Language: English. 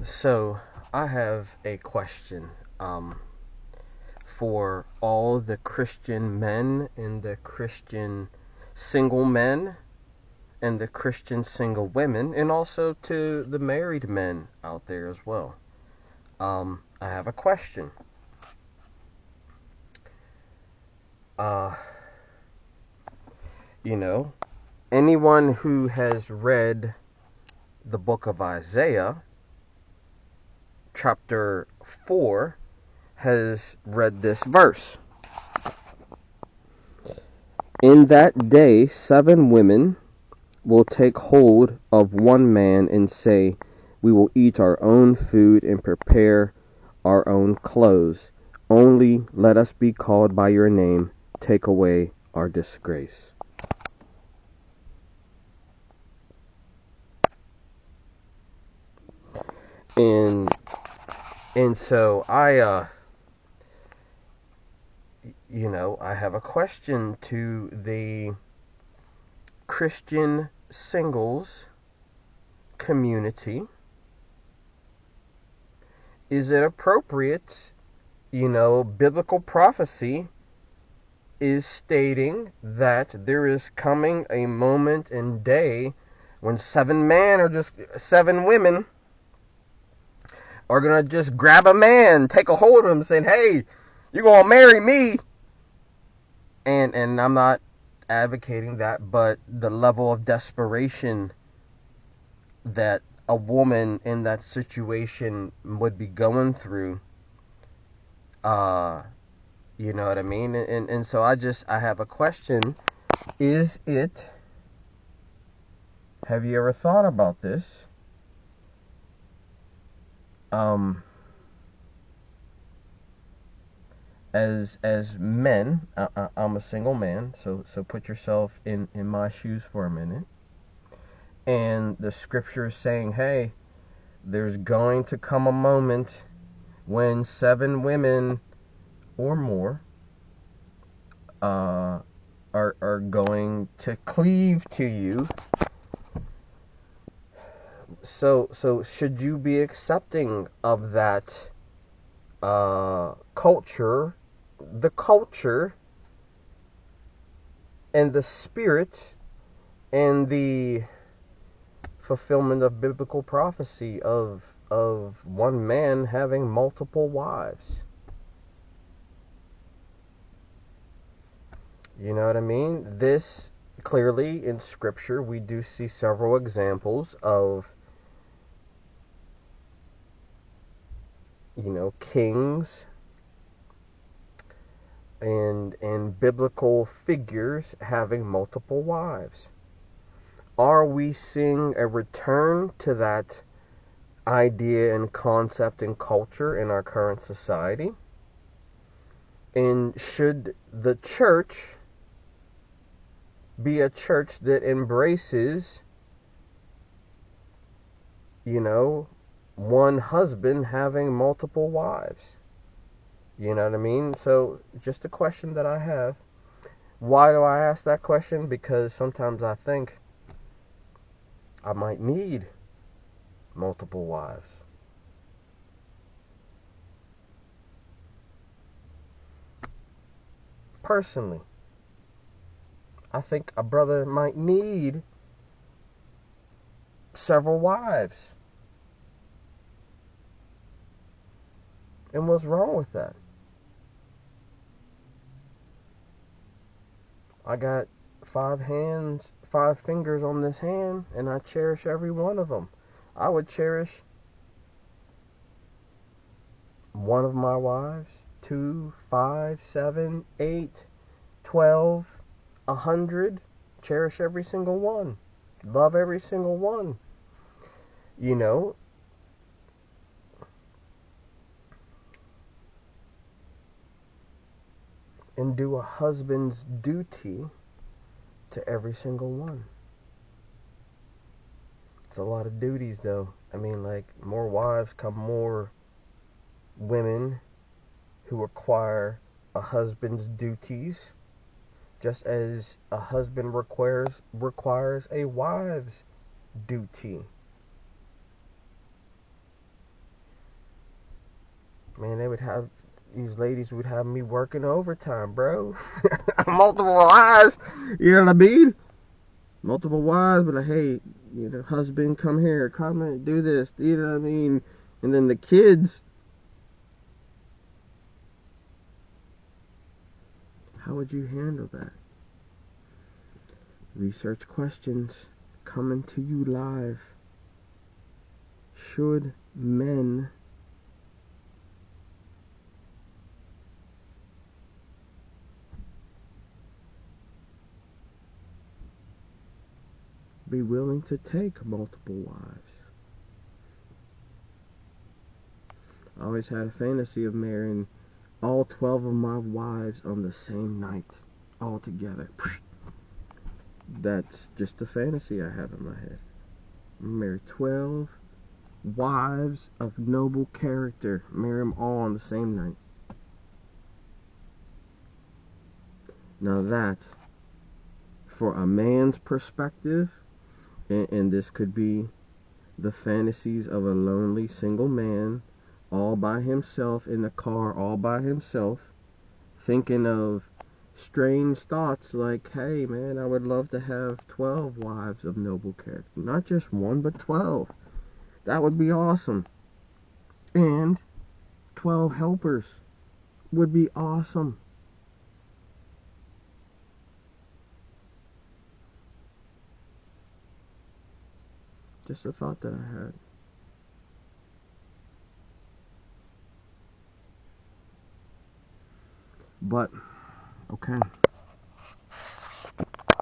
So I have a question for all the Christian men and the Christian single men and the Christian single women, and also to the married men out there as well. I have a question. Uh, you know, anyone who has read the book of Isaiah, chapter 4, has read this verse. In that day, 7 women will take hold of one man and say, "We will eat our own food and prepare our own clothes. Only let us be called by your name. Take away our disgrace." And so I have a question to the Christian singles community. Is it appropriate? Biblical prophecy is stating that there is coming a moment and day when 7 men or just 7 women are gonna just grab a man, take a hold of him, saying, "Hey, you gonna marry me?" And I'm not advocating that, but the level of desperation that a woman in that situation would be going through, you know what I mean? And so I have a question. Is it, have you ever thought about this? As men, I'm a single man, so put yourself in my shoes for a minute. And the scripture is saying, hey, there's going to come a moment when 7 women or more are going to cleave to you. So should you be accepting of that culture, the culture and the spirit and the fulfillment of biblical prophecy of one man having multiple wives? You know what I mean? This, clearly in scripture we do see several examples of kings and biblical figures having multiple wives. Are we seeing a return to that idea and concept and culture in our current society? And should the church be a church that embraces, one husband having multiple wives? You know what I mean? So, just a question that I have. Why do I ask that question? Because sometimes I think I might need multiple wives. Personally, I think a brother might need several wives. And what's wrong with that? I got 5 fingers on this hand, and I cherish every one of them. I would cherish one of my wives, 2, 5, 7, 8, 12, 100. Cherish every single one. Love every single one. You know, and do a husband's duty to every single one. It's a lot of duties, though. I mean, like, more wives come more women who require a husband's duties, just as a husband requires a wife's duty. Man, they would have these ladies would have me working overtime, bro. Multiple wives, you know what I mean? Multiple wives, but like, hey, husband, come here, come and do this, you know what I mean? And then the kids, how would you handle that? Research questions coming to you live. Should men be willing to take multiple wives? I always had a fantasy of marrying all 12 of my wives on the same night, all together. That's just a fantasy I have in my head. Marry 12 wives of noble character, marry them all on the same night. Now that, for a man's perspective, and this could be the fantasies of a lonely single man all by himself in the car, all by himself, thinking of strange thoughts like, hey man, I would love to have 12 wives of noble character. Not just one, but 12. That would be awesome. And 12 helpers would be awesome. Just a thought that I had. But, okay.